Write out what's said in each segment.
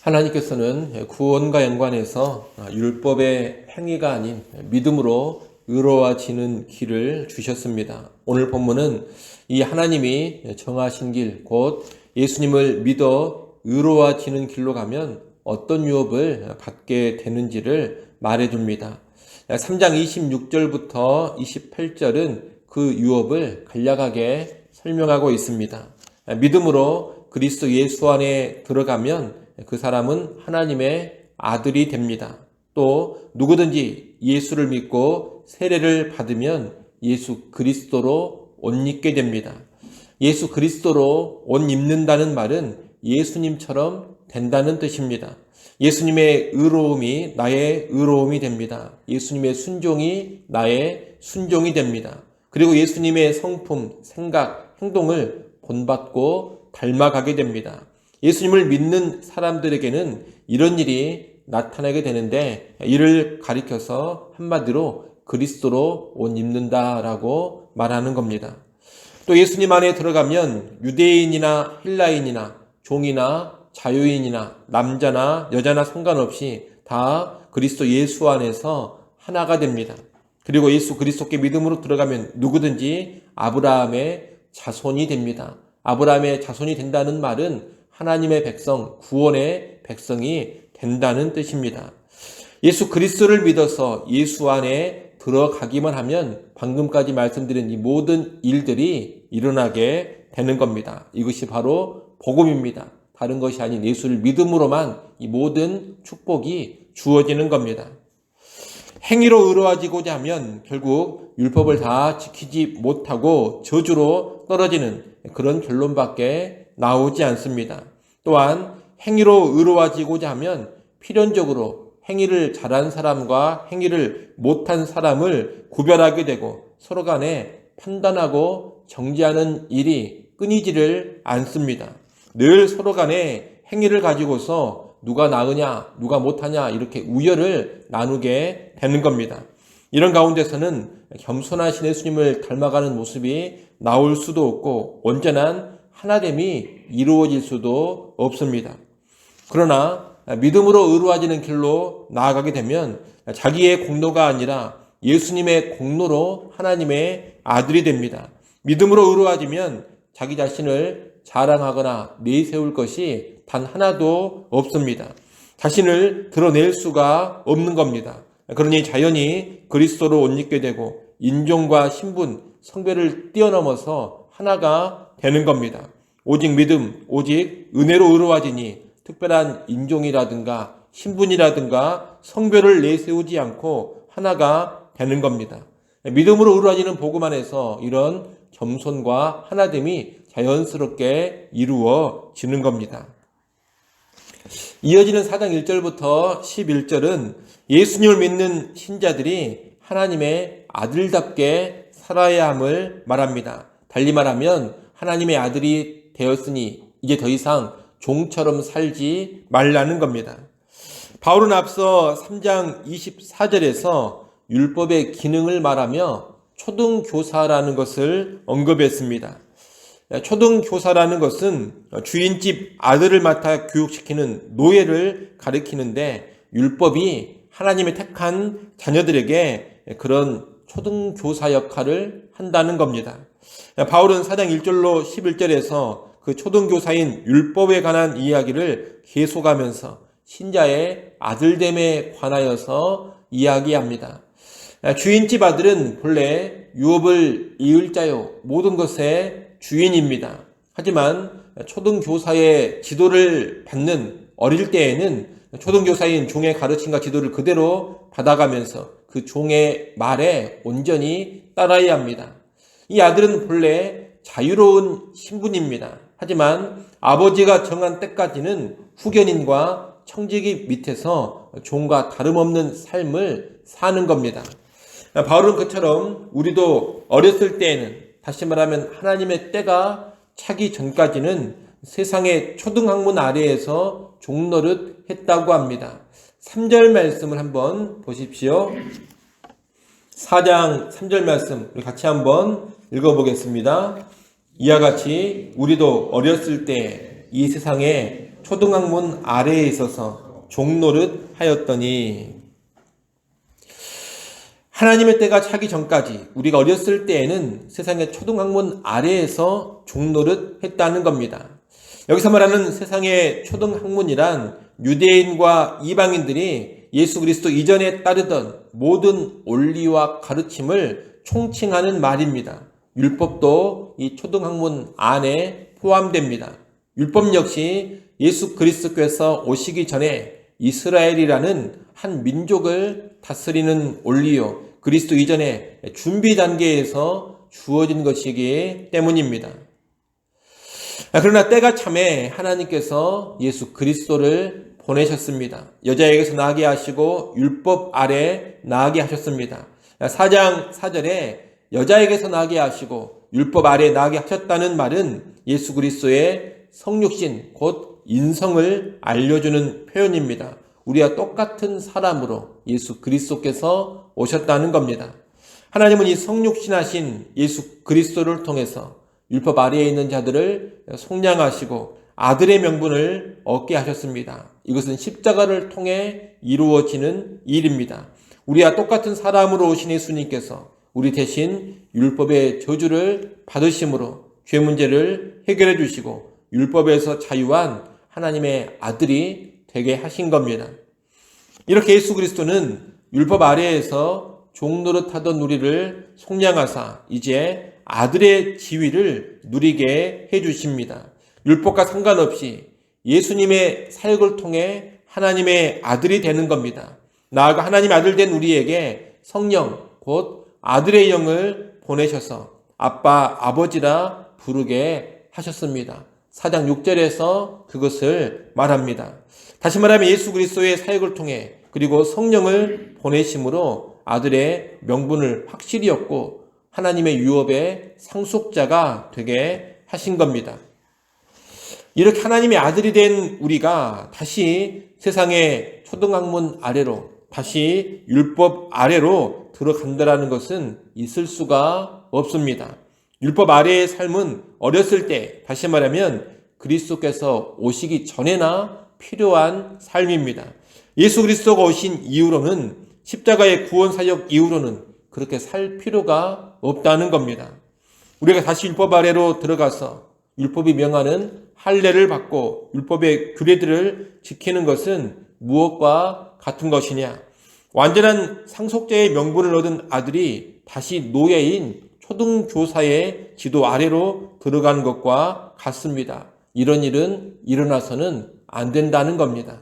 하나님께서는 구원과 연관해서 율법의 행위가 아닌 믿음으로 의로워지는 길을 주셨습니다. 오늘 본문은 이 하나님이 정하신 길, 곧 예수님을 믿어 의로워지는 길로 가면 어떤 유업을 받게 되는지를 말해줍니다. 3장 26절부터 28절은 그 유업을 간략하게 설명하고 있습니다. 믿음으로 그리스도 예수 안에 들어가면 그 사람은 하나님의 아들이 됩니다. 또 누구든지 예수를 믿고 세례를 받으면 예수 그리스도로 옷 입게 됩니다. 예수 그리스도로 옷 입는다는 말은 예수님처럼 된다는 뜻입니다. 예수님의 의로움이 나의 의로움이 됩니다. 예수님의 순종이 나의 순종이 됩니다. 그리고 예수님의 성품, 생각, 행동을 본받고 닮아가게 됩니다. 예수님을 믿는 사람들에게는 이런 일이 나타나게 되는데, 이를 가리켜서 한마디로 그리스도로 옷 입는다라고 말하는 겁니다. 또 예수님 안에 들어가면 유대인이나 헬라인이나 종이나 자유인이나 남자나 여자나 상관없이 다 그리스도 예수 안에서 하나가 됩니다. 그리고 예수 그리스도께 믿음으로 들어가면 누구든지 아브라함의 자손이 됩니다. 아브라함의 자손이 된다는 말은 하나님의 백성, 구원의 백성이 된다는 뜻입니다. 예수 그리스도를 믿어서 예수 안에 들어가기만 하면 방금까지 말씀드린 이 모든 일들이 일어나게 되는 겁니다. 이것이 바로 복음입니다. 다른 것이 아닌 예수를 믿음으로만 이 모든 축복이 주어지는 겁니다. 행위로 의로워지고자 하면 결국 율법을 다 지키지 못하고 저주로 떨어지는 그런 결론밖에 나오지 않습니다. 또한 행위로 의로워지고자 하면 필연적으로 행위를 잘한 사람과 행위를 못한 사람을 구별하게 되고 서로 간에 판단하고 정죄하는 일이 끊이지를 않습니다. 늘 서로 간에 행위를 가지고서 누가 나으냐, 누가 못하냐 이렇게 우열을 나누게 되는 겁니다. 이런 가운데서는 겸손하신 예수님을 닮아가는 모습이 나올 수도 없고 온전한 하나됨이 이루어질 수도 없습니다. 그러나 믿음으로 의로워지는 길로 나아가게 되면 자기의 공로가 아니라 예수님의 공로로 하나님의 아들이 됩니다. 믿음으로 의로워지면 자기 자신을 자랑하거나 내세울 것이 단 하나도 없습니다. 자신을 드러낼 수가 없는 겁니다. 그러니 자연히 그리스도로 옷 입게 되고 인종과 신분, 성별을 뛰어넘어서 하나가 되는 겁니다. 오직 믿음, 오직 은혜로 의로워지니 특별한 인종이라든가 신분이라든가 성별을 내세우지 않고 하나가 되는 겁니다. 믿음으로 의로워지는 복음 안에서 이런 겸손과 하나됨이 자연스럽게 이루어지는 겁니다. 이어지는 4장 1절부터 11절은 예수님을 믿는 신자들이 하나님의 아들답게 살아야 함을 말합니다. 달리 말하면 하나님의 아들이 되었으니 이제 더 이상 종처럼 살지 말라는 겁니다. 바울은 앞서 3장 24절에서 율법의 기능을 말하며 초등교사라는 것을 언급했습니다. 초등교사라는 것은 주인집 아들을 맡아 교육시키는 노예를 가리키는데 율법이 하나님의 택한 자녀들에게 그런 초등교사 역할을 한다는 겁니다. 바울은 4장 1절로 11절에서 그 초등교사인 율법에 관한 이야기를 계속하면서 신자의 아들됨에 관하여서 이야기합니다. 주인집 아들은 본래 유업을 이을 자요 모든 것의 주인입니다. 하지만 초등교사의 지도를 받는 어릴 때에는 초등교사인 종의 가르침과 지도를 그대로 받아가면서 그 종의 말에 온전히 따라야 합니다. 이 아들은 본래 자유로운 신분입니다. 하지만 아버지가 정한 때까지는 후견인과 청지기 밑에서 종과 다름없는 삶을 사는 겁니다. 바울은 그처럼 우리도 어렸을 때에는, 다시 말하면 하나님의 때가 차기 전까지는 세상의 초등학문 아래에서 종노릇 했다고 합니다. 3절 말씀을 한번 보십시오. 4장 3절 말씀 같이 한번 읽어보겠습니다. 이와 같이 우리도 어렸을 때 이 세상의 초등학문 아래에 있어서 종노릇 하였더니. 하나님의 때가 차기 전까지 우리가 어렸을 때에는 세상의 초등학문 아래에서 종노릇 했다는 겁니다. 여기서 말하는 세상의 초등학문이란 유대인과 이방인들이 예수 그리스도 이전에 따르던 모든 원리와 가르침을 총칭하는 말입니다. 율법도 이 초등학문 안에 포함됩니다. 율법 역시 예수 그리스도께서 오시기 전에 이스라엘이라는 한 민족을 다스리는 원리요, 그리스도 이전에 준비 단계에서 주어진 것이기 때문입니다. 그러나 때가 참에 하나님께서 예수 그리스도를 보내셨습니다. 여자에게서 나게 하시고 율법 아래 나게 하셨습니다. 4장 4절에 여자에게서 나게 하시고 율법 아래 나게 하셨다는 말은 예수 그리스도의 성육신 곧 인성을 알려주는 표현입니다. 우리와 똑같은 사람으로 예수 그리스도께서 오셨다는 겁니다. 하나님은 이 성육신하신 예수 그리스도를 통해서 율법 아래에 있는 자들을 속량하시고 아들의 명분을 얻게 하셨습니다. 이것은 십자가를 통해 이루어지는 일입니다. 우리와 똑같은 사람으로 오신 예수님께서 우리 대신 율법의 저주를 받으심으로 죄 문제를 해결해 주시고 율법에서 자유한 하나님의 아들이 되게 하신 겁니다. 이렇게 예수 그리스도는 율법 아래에서 종노릇하던 우리를 속량하사 이제 아들의 지위를 누리게 해주십니다. 율법과 상관없이 예수님의 사역을 통해 하나님의 아들이 되는 겁니다. 나아가 하나님의 아들 된 우리에게 성령 곧 아들의 영을 보내셔서 아빠 아버지라 부르게 하셨습니다. 4장 6절에서 그것을 말합니다. 다시 말하면 예수 그리스도의 사역을 통해 그리고 성령을 보내심으로 아들의 명분을 확실히 얻고 하나님의 유업의 상속자가 되게 하신 겁니다. 이렇게 하나님의 아들이 된 우리가 다시 세상의 초등학문 아래로 다시 율법 아래로 들어간다는 것은 있을 수가 없습니다. 율법 아래의 삶은 어렸을 때, 다시 말하면 그리스도께서 오시기 전에나 필요한 삶입니다. 예수 그리스도가 오신 이후로는 십자가의 구원 사역 이후로는 그렇게 살 필요가 없다는 겁니다. 우리가 다시 율법 아래로 들어가서 율법이 명하는 할례를 받고 율법의 규례들을 지키는 것은 무엇과 같은 것이냐? 완전한 상속자의 명분을 얻은 아들이 다시 노예인 초등교사의 지도 아래로 들어가는 것과 같습니다. 이런 일은 일어나서는 안 된다는 겁니다.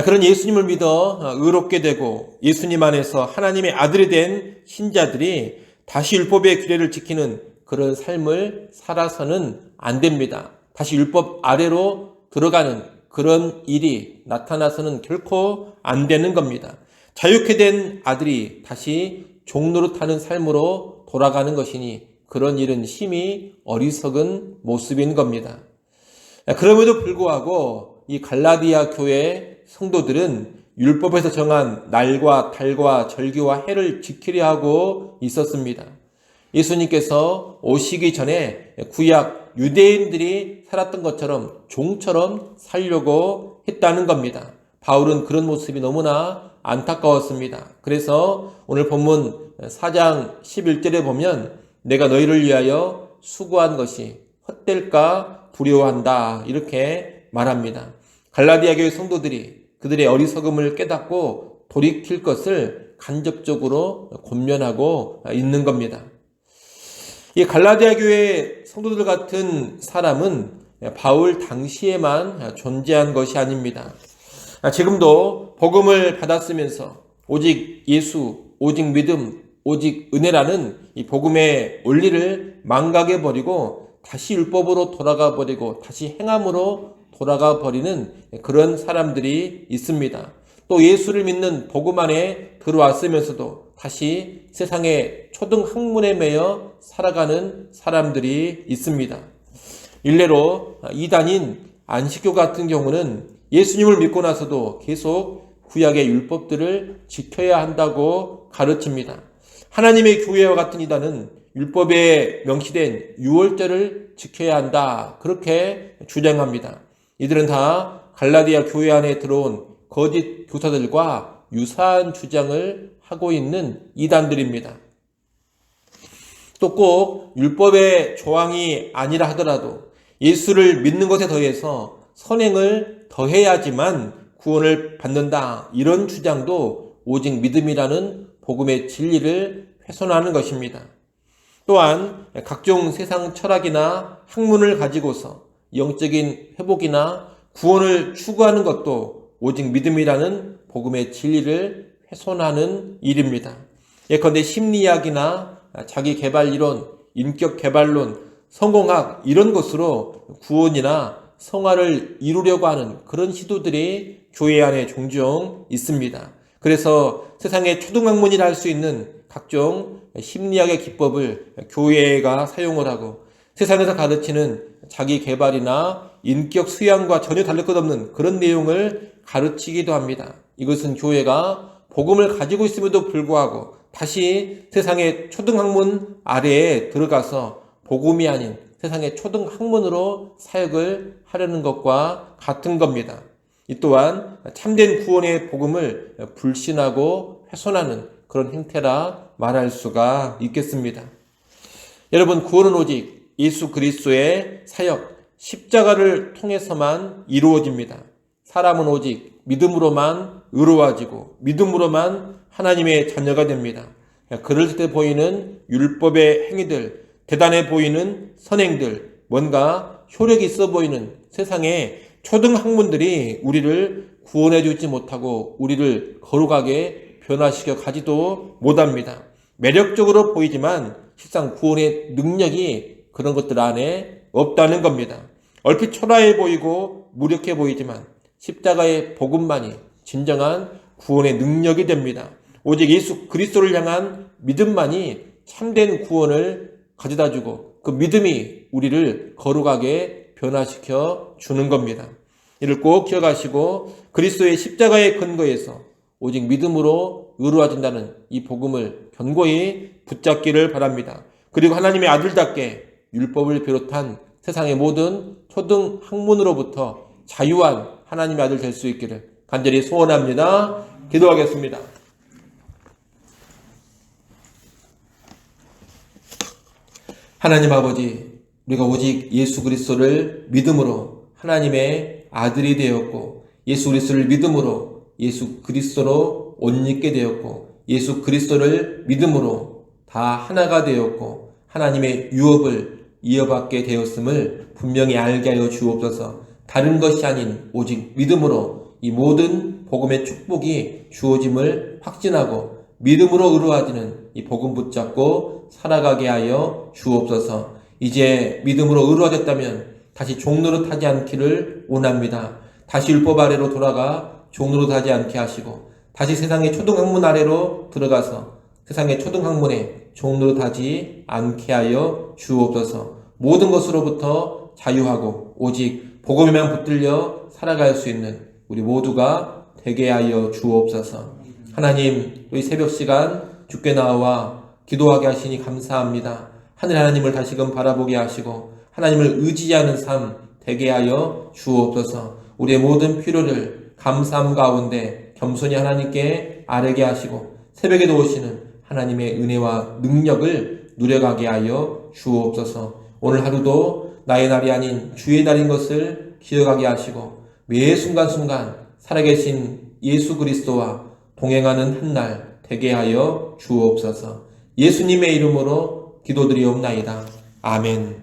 그런 예수님을 믿어 의롭게 되고 예수님 안에서 하나님의 아들이 된 신자들이 다시 율법의 규례를 지키는 그런 삶을 살아서는 안 됩니다. 다시 율법 아래로 들어가는 그런 일이 나타나서는 결코 안 되는 겁니다. 자유케 된 아들이 다시 종노릇하는 삶으로 돌아가는 것이니 그런 일은 심히 어리석은 모습인 겁니다. 그럼에도 불구하고 이 갈라디아 교회 성도들은 율법에서 정한 날과 달과 절기와 해를 지키려 하고 있었습니다. 예수님께서 오시기 전에 구약 유대인들이 살았던 것처럼 종처럼 살려고 했다는 겁니다. 바울은 그런 모습이 너무나 안타까웠습니다. 그래서 오늘 본문 4장 11절에 보면 내가 너희를 위하여 수고한 것이 헛될까 두려워한다 이렇게 말합니다. 갈라디아 교회 성도들이 그들의 어리석음을 깨닫고 돌이킬 것을 간접적으로 권면하고 있는 겁니다. 이 갈라디아 교회 성도들 같은 사람은 바울 당시에만 존재한 것이 아닙니다. 지금도 복음을 받았으면서 오직 예수, 오직 믿음, 오직 은혜라는 이 복음의 원리를 망각해버리고 다시 율법으로 돌아가 버리고 다시 행함으로 돌아가 버리는 그런 사람들이 있습니다. 또 예수를 믿는 복음 안에 들어왔으면서도 다시 세상의 초등학문에 매여 살아가는 사람들이 있습니다. 일례로 이단인 안식교 같은 경우는 예수님을 믿고 나서도 계속 구약의 율법들을 지켜야 한다고 가르칩니다. 하나님의 교회와 같은 이단은 율법에 명시된 유월절을 지켜야 한다 그렇게 주장합니다. 이들은 다 갈라디아 교회 안에 들어온 거짓 교사들과 유사한 주장을 하고 있는 이단들입니다. 또 꼭 율법의 조항이 아니라 하더라도 예수를 믿는 것에 더해서 선행을 더해야지만 구원을 받는다, 이런 주장도 오직 믿음이라는 복음의 진리를 훼손하는 것입니다. 또한 각종 세상 철학이나 학문을 가지고서 영적인 회복이나 구원을 추구하는 것도 오직 믿음이라는 복음의 진리를 훼손하는 일입니다. 예컨대 심리학이나 자기 개발 이론, 인격 개발론, 성공학 이런 것으로 구원이나 성화를 이루려고 하는 그런 시도들이 교회 안에 종종 있습니다. 그래서 세상의 초등학문이라 할 수 있는 각종 심리학의 기법을 교회가 사용을 하고 세상에서 가르치는 자기 개발이나 인격 수양과 전혀 다를 것 없는 그런 내용을 가르치기도 합니다. 이것은 교회가 복음을 가지고 있음에도 불구하고 다시 세상의 초등학문 아래에 들어가서 복음이 아닌 세상의 초등학문으로 사역을 하려는 것과 같은 겁니다. 이 또한 참된 구원의 복음을 불신하고 훼손하는 그런 행태라 말할 수가 있겠습니다. 여러분, 구원은 오직 예수 그리스도의 사역, 십자가를 통해서만 이루어집니다. 사람은 오직 믿음으로만 의로워지고 믿음으로만 하나님의 자녀가 됩니다. 그럴 때 보이는 율법의 행위들, 대단해 보이는 선행들, 뭔가 효력이 있어 보이는 세상의 초등학문들이 우리를 구원해 주지 못하고 우리를 거룩하게 변화시켜 가지도 못합니다. 매력적으로 보이지만 실상 구원의 능력이 그런 것들 안에 없다는 겁니다. 얼핏 초라해 보이고 무력해 보이지만 십자가의 복음만이 진정한 구원의 능력이 됩니다. 오직 예수 그리스도를 향한 믿음만이 참된 구원을 가져다주고 그 믿음이 우리를 거룩하게 변화시켜 주는 겁니다. 이를 꼭 기억하시고 그리스도의 십자가의 근거에서 오직 믿음으로 의로워진다는 이 복음을 견고히 붙잡기를 바랍니다. 그리고 하나님의 아들답게 율법을 비롯한 세상의 모든 초등학문으로부터 자유한 하나님의 아들 될 수 있기를 간절히 소원합니다. 기도하겠습니다. 하나님 아버지, 우리가 오직 예수 그리스도를 믿음으로 하나님의 아들이 되었고 예수 그리스도를 믿음으로 예수 그리스도로 옷 입게 되었고 예수 그리스도를 믿음으로 다 하나가 되었고 하나님의 유업을 이어받게 되었음을 분명히 알게 하여 주옵소서. 다른 것이 아닌 오직 믿음으로 이 모든 복음의 축복이 주어짐을 확신하고 믿음으로 의로워지는 이 복음 붙잡고 살아가게 하여 주옵소서. 이제 믿음으로 의로워졌다면 다시 종노릇하지 않기를 원합니다. 다시 율법 아래로 돌아가 종노릇하지 않게 하시고 다시 세상의 초등학문 아래로 들어가서 세상의 초등학문에 종노릇하지 않게 하여 주옵소서. 모든 것으로부터 자유하고 오직 복음에만 붙들려 살아갈 수 있는 우리 모두가 되게 하여 주옵소서. 하나님, 이 새벽 시간 주께 나와 기도하게 하시니 감사합니다. 하늘 하나님을 다시금 바라보게 하시고 하나님을 의지하는 삶 되게 하여 주옵소서. 우리의 모든 필요를 감사함 가운데 겸손히 하나님께 아뢰게 하시고 새벽에도 오시는 하나님의 은혜와 능력을 누려가게 하여 주옵소서. 오늘 하루도 나의 날이 아닌 주의 날인 것을 기억하게 하시고 매 순간순간 살아계신 예수 그리스도와 동행하는 한 날 되게 하여 주옵소서. 예수님의 이름으로 기도드리옵나이다. 아멘.